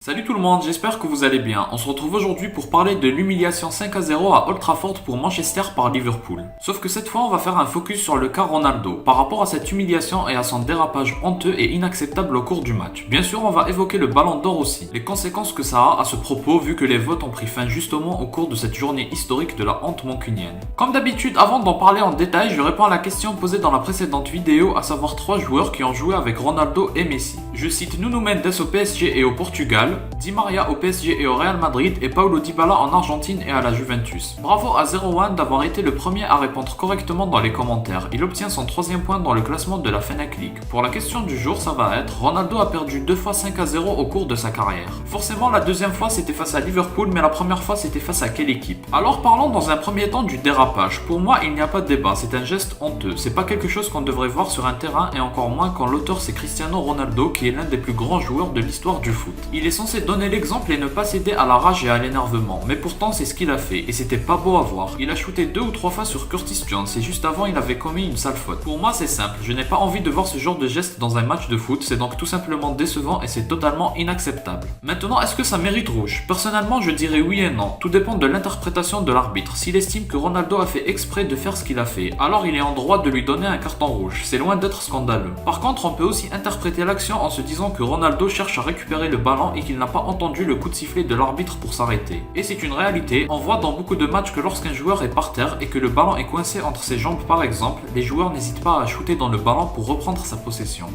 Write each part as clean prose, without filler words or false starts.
Salut tout le monde, j'espère que vous allez bien. On se retrouve aujourd'hui pour parler de l'humiliation 5-0 à Old Trafford pour Manchester par Liverpool. Sauf que cette fois, on va faire un focus sur le cas Ronaldo, par rapport à cette humiliation et à son dérapage honteux et inacceptable au cours du match. Bien sûr, on va évoquer le Ballon d'Or aussi, les conséquences que ça a à ce propos vu que les votes ont pris fin justement au cours de cette journée historique de la honte mancunienne. Comme d'habitude, avant d'en parler en détail, je réponds à la question posée dans la précédente vidéo, à savoir 3 joueurs qui ont joué avec Ronaldo et Messi. Je cite Nuno Mendes au PSG et au Portugal, Di Maria au PSG et au Real Madrid et Paulo Dybala en Argentine et à la Juventus. Bravo à 01 d'avoir été le premier à répondre correctement dans les commentaires. Il obtient son 3e point dans le classement de la Fnac League. Pour la question du jour, ça va être Ronaldo a perdu 2 fois 5-0 au cours de sa carrière. Forcément, la deuxième fois c'était face à Liverpool, mais la première fois c'était face à quelle équipe? Alors parlons dans un premier temps du dérapage. Pour moi, il n'y a pas de débat, c'est un geste honteux. C'est pas quelque chose qu'on devrait voir sur un terrain et encore moins quand l'auteur c'est Cristiano Ronaldo qui est l'un des plus grands joueurs de l'histoire du foot. Il est censé donner l'exemple et ne pas céder à la rage et à l'énervement, mais pourtant c'est ce qu'il a fait et c'était pas beau à voir. Il a shooté 2 ou 3 fois sur Curtis Jones et juste avant il avait commis une sale faute. Pour moi c'est simple, je n'ai pas envie de voir ce genre de geste dans un match de foot, c'est donc tout simplement décevant et c'est totalement inacceptable. Maintenant, est-ce que ça mérite rouge? Personnellement je dirais oui et non, tout dépend de l'interprétation de l'arbitre. S'il estime que Ronaldo a fait exprès de faire ce qu'il a fait, alors il est en droit de lui donner un carton rouge, c'est loin d'être scandaleux. Par contre, on peut aussi interpréter l'action en se disant que Ronaldo cherche à récupérer le ballon et qu'il n'a pas entendu le coup de sifflet de l'arbitre pour s'arrêter. Et c'est une réalité, on voit dans beaucoup de matchs que lorsqu'un joueur est par terre et que le ballon est coincé entre ses jambes par exemple, les joueurs n'hésitent pas à shooter dans le ballon pour reprendre sa possession.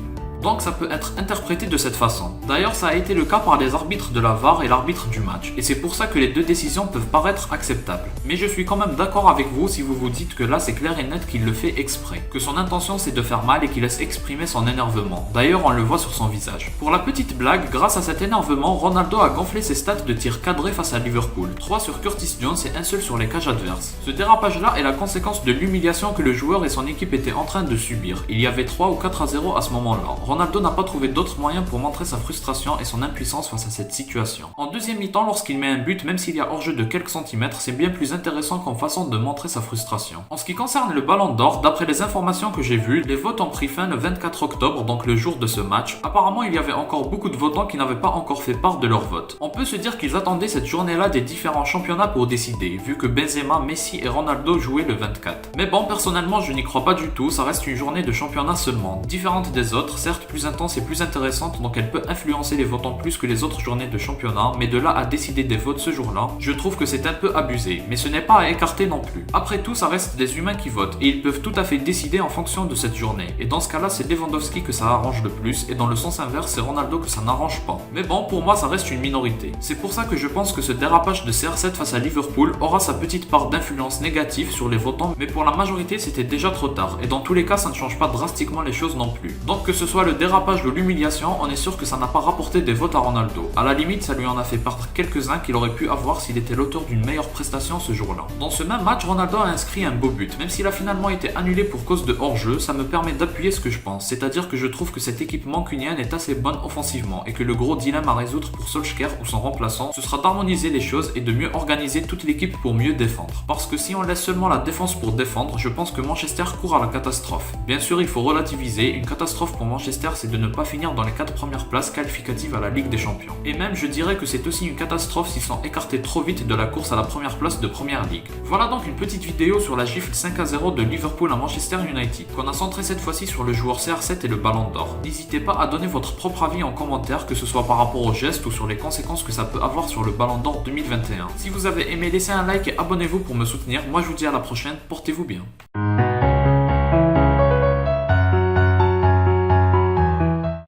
Donc ça peut être interprété de cette façon. D'ailleurs, ça a été le cas par les arbitres de la VAR et l'arbitre du match, et c'est pour ça que les deux décisions peuvent paraître acceptables. Mais je suis quand même d'accord avec vous si vous vous dites que là c'est clair et net qu'il le fait exprès, que son intention c'est de faire mal et qu'il laisse exprimer son énervement. D'ailleurs, on le voit sur son visage. Pour la petite blague, grâce à cet énervement, Ronaldo a gonflé ses stats de tirs cadrés face à Liverpool, 3 sur Curtis Jones et 1 seul sur les cages adverses. Ce dérapage-là est la conséquence de l'humiliation que le joueur et son équipe étaient en train de subir. Il y avait 3 ou 4-0 à ce moment-là. Ronaldo n'a pas trouvé d'autres moyens pour montrer sa frustration et son impuissance face à cette situation. En deuxième mi-temps, lorsqu'il met un but, même s'il y a hors-jeu de quelques centimètres, c'est bien plus intéressant comme façon de montrer sa frustration. En ce qui concerne le Ballon d'Or, d'après les informations que j'ai vues, les votes ont pris fin le 24 octobre, donc le jour de ce match. Apparemment, il y avait encore beaucoup de votants qui n'avaient pas encore fait part de leur vote. On peut se dire qu'ils attendaient cette journée-là des différents championnats pour décider, vu que Benzema, Messi et Ronaldo jouaient le 24. Mais bon, personnellement, je n'y crois pas du tout, ça reste une journée de championnat seulement, différente des autres, certes plus intense et plus intéressante, donc elle peut influencer les votants plus que les autres journées de championnat, mais de là à décider des votes ce jour-là, je trouve que c'est un peu abusé, mais ce n'est pas à écarter non plus. Après tout, ça reste des humains qui votent, et ils peuvent tout à fait décider en fonction de cette journée, et dans ce cas-là, c'est Lewandowski que ça arrange le plus, et dans le sens inverse, c'est Ronaldo que ça n'arrange pas. Mais bon, pour moi, ça reste une minorité. C'est pour ça que je pense que ce dérapage de CR7 face à Liverpool aura sa petite part d'influence négative sur les votants, mais pour la majorité, c'était déjà trop tard, et dans tous les cas, ça ne change pas drastiquement les choses non plus. Donc que ce soit le dérapage ou l'humiliation, on est sûr que ça n'a pas rapporté des votes à Ronaldo. À la limite, ça lui en a fait perdre quelques-uns qu'il aurait pu avoir s'il était l'auteur d'une meilleure prestation ce jour-là. Dans ce même match, Ronaldo a inscrit un beau but. Même s'il a finalement été annulé pour cause de hors-jeu, ça me permet d'appuyer ce que je pense. C'est-à-dire que je trouve que cette équipe mancunienne est assez bonne offensivement et que le gros dilemme à résoudre pour Solskjaer ou son remplaçant, ce sera d'harmoniser les choses et de mieux organiser toute l'équipe pour mieux défendre. Parce que si on laisse seulement la défense pour défendre, je pense que Manchester court à la catastrophe. Bien sûr, il faut relativiser. Une catastrophe pour Manchester, c'est de ne pas finir dans les 4 premières places qualificatives à la Ligue des Champions. Et même je dirais que c'est aussi une catastrophe s'ils sont écartés trop vite de la course à la première place de Première Ligue. Voilà donc une petite vidéo sur la gifle 5-0 de Liverpool à Manchester United, qu'on a centré cette fois-ci sur le joueur CR7 et le Ballon d'Or. N'hésitez pas à donner votre propre avis en commentaire, que ce soit par rapport au geste ou sur les conséquences que ça peut avoir sur le Ballon d'Or 2021. Si vous avez aimé, laissez un like et abonnez-vous pour me soutenir. Moi je vous dis à la prochaine, portez-vous bien.